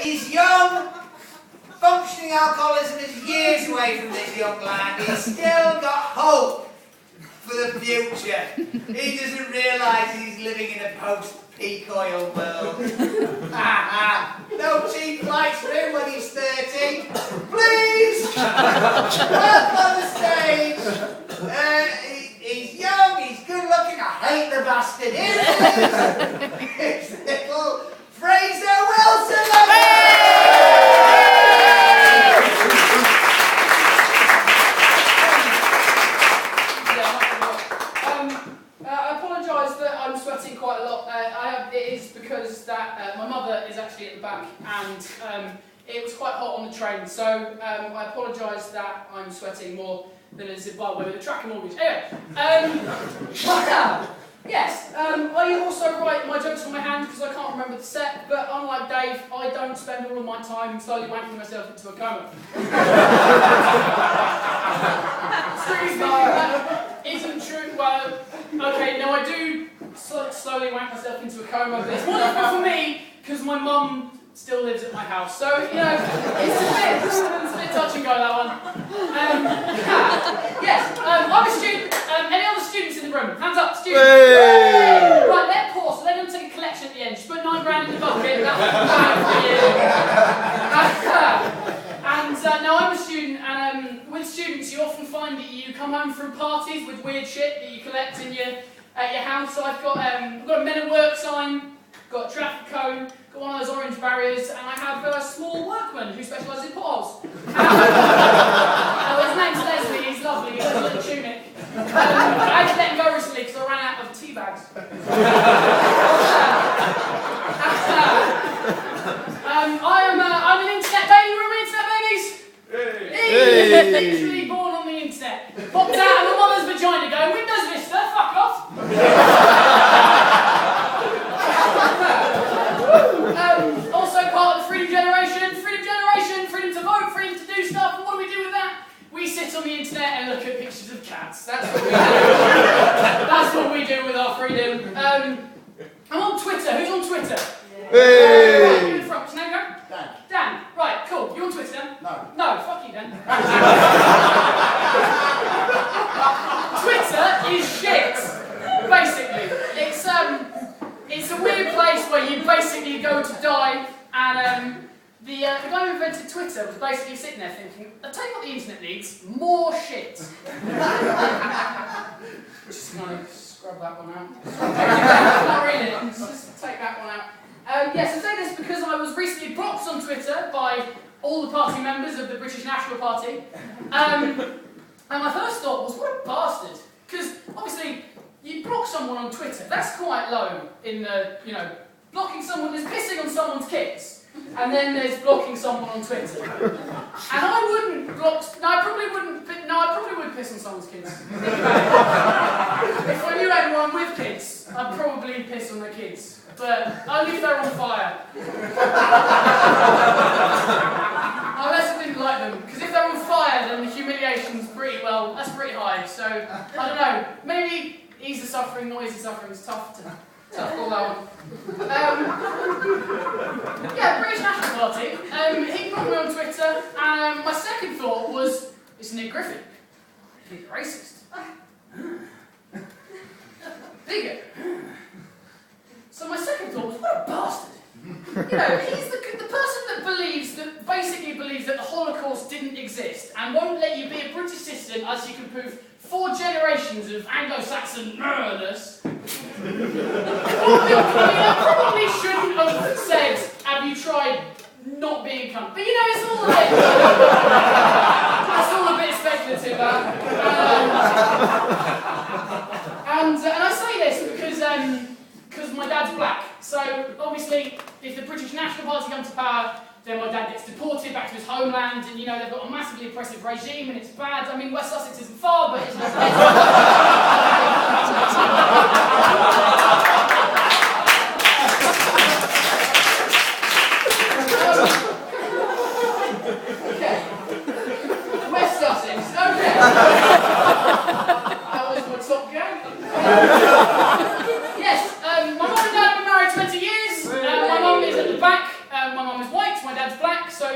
He's young, functioning alcoholism is years away from this young lad. He's still got hope for the future. He doesn't realise he's living in a post-peak oil world. No cheap flights for him when he's 30. Please! Welcome on the stage. He's young, he's good looking, I hate the bastard. Here it is! It's little Fraser Wilson! I apologise that I'm sweating quite a lot. It is because that my mother is actually at the back and it was quite hot on the train, so I apologise that I'm sweating more than is well with the tracking mortgage. Anyway, yes, I also write my jokes on my hand because I can't remember the set, but unlike Dave, I don't spend all of my time slowly wanking myself into a coma. That isn't true. Well, okay, no, I do slowly wank myself into a coma, but it's more difficult for me because my mum still lives at my house, so you know it's a bit touch and go, that one. Yes, I'm a student. Any other students in the room? Hands up, students. Hey. Right, let pause. So they're going to take a collection at the end. Just put £9 in the bucket. That's for you. And now I'm a student, and with students, you often find that you come home from parties with weird shit that you collect in at your house. So I've got a Men at Work sign, got a traffic cone, got one of those orange barriers, and I have a small workman who specialises in potholes. His name's Leslie, he's lovely, he has a little tunic. I had to let him go recently because I ran out of tea bags. I'm an internet baby, remember internet babies? Hey. Literally born on the internet. Popped out of my mother's vagina going, Windows Vista, fuck off. Also part of the freedom generation, freedom to vote, freedom to do stuff, and what do we do with that? We sit on the internet and look at pictures of cats. That's what we do. That's what we do with our freedom. I'm on Twitter. Who's on Twitter? Hey! Right, in the front. What's your name, go? Dan. Dan. Right, cool. You on Twitter, Dan? No. No, fuck you, Dan. Twitter is shit. Basically, it's a weird place where you basically go to die, and the guy who invented Twitter was basically sitting there thinking, I'll tell you what the internet needs, more shit. Just gonna scrub that one out. Not really, just take that one out. Yes, I say this because I was recently blocked on Twitter by all the party members of the British National Party. And my first thought was, what a bastard. Because, obviously, you block someone on Twitter, that's quite low in the, blocking someone, there's pissing on someone's kids, and then there's blocking someone on Twitter. And I wouldn't block, I probably would piss on someone's kids. If I knew anyone with kids, I'd probably piss on their kids, but only if they're on fire. Unless I didn't like them, because if they're on fire, then the humiliation's that's pretty high, so, I don't know, maybe ease the suffering, not ease the suffering, it's tough to call that one. British National Party, he put me on Twitter, and my second thought was, it's Nick Griffin. He's a racist. Bigot. So my second thought was, what a bastard. He's the person that basically believes that the Holocaust didn't exist and won't let you be a British citizen unless you can prove 4 generations of Anglo-Saxon murders. I probably shouldn't have said, have you tried not being a cunt? But it's all a bit... that's all a bit speculative, and I say this because my dad's black. So, obviously, if the British National Party come to power, then my dad gets deported back to his homeland, and they've got a massively oppressive regime, and it's bad. I mean, West Sussex isn't far, but it's not okay. West Sussex, okay. That was my top gang. Yes, my mum and dad have been married 20 years. My mum is at the back. My mum is white, my dad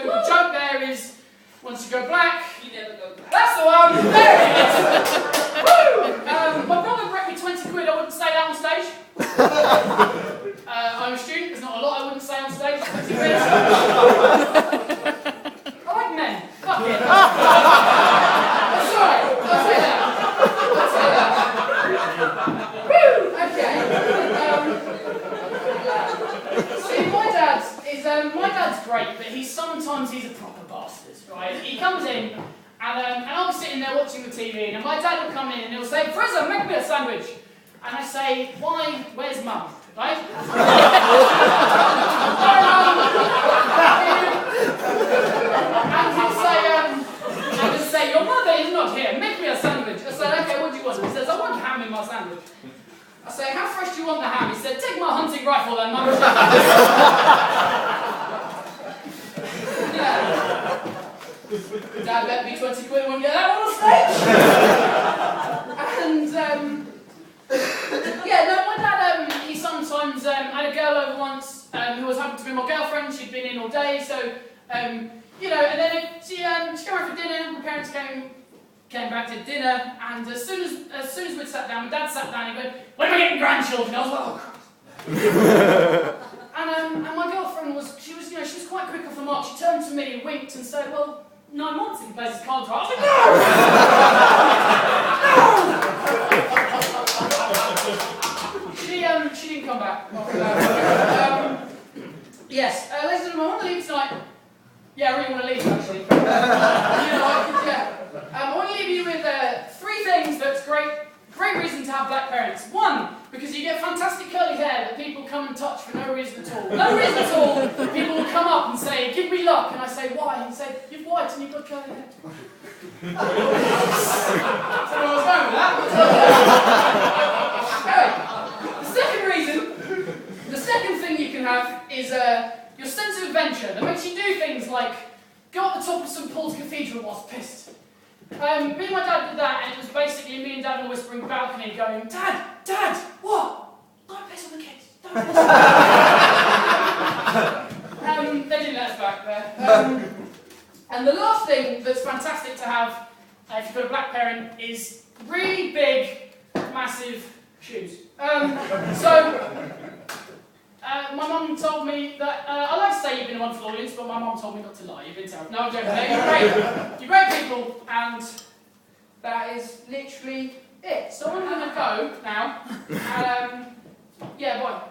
the joke there is, once you go black, You never go back. that's the one. There it is. Woo! My brother bet me 20 quid I wouldn't say that on stage. I'm a student, there's not a lot I wouldn't say on stage. 20 quid. I like men. Fuck it. That's alright. I'll say that. Woo! Okay. See, my dad's great, but sometimes he's a proper bastard, right? He comes in, and I'll be sitting there watching the TV, and my dad will come in and he'll say, "Fraser, make me a sandwich." And I say, "Why? Where's mum?" Right? And he'll say, "Your mother is not here. Make me a sandwich." I said, "Okay, what do you want?" He says, "I want ham in my sandwich." I say, "How fresh do you want the ham?" He said, "Take my hunting rifle then, mum." Yeah. Dad bet me 20 quid I wouldn't get that on stage. And yeah, no, my dad, he sometimes had a girl over once who was happened to be my girlfriend. She'd been in all day, so you know, and then she came over for dinner. My parents came back to dinner, and as soon as we'd sat down, my dad sat down and he went, "When am I getting grandchildren?" I was like, "Oh Christ." And my girlfriend was quite quick off the mark. She turned to me and winked and said, "Well, 9 months he plays his cards right." I was like, "No!" She didn't come back after that. Yes, ladies and gentlemen, I want to leave tonight. Yeah, I really want to leave actually. I want to leave you with 3 things that's great reason to have black parents. 1, because you get fantastic curly hair that people come and touch for no reason at all. No reason at all. People will come up and say, "Give me luck," and I say, "Why?" And he say, "You're white and you've got curly hair." So I was going with that. Anyway, the second thing you can have is your sense of adventure that makes you do things like go up the top of St Paul's Cathedral whilst pissed. Me and my dad did that, and it was basically me and Dad on a whispering balcony going, Dad, what? Don't piss on the kids. Don't piss on the kids. They didn't let us back there. And the last thing that's fantastic to have if you've got a black parent is really big, massive shoes. My mum told me that, I like to say you've been a wonderful audience, but my mum told me not to lie. You've been terrible. No, I'm joking. You're great. You're great people, and that is literally it. So I'm going to go now, and yeah, bye.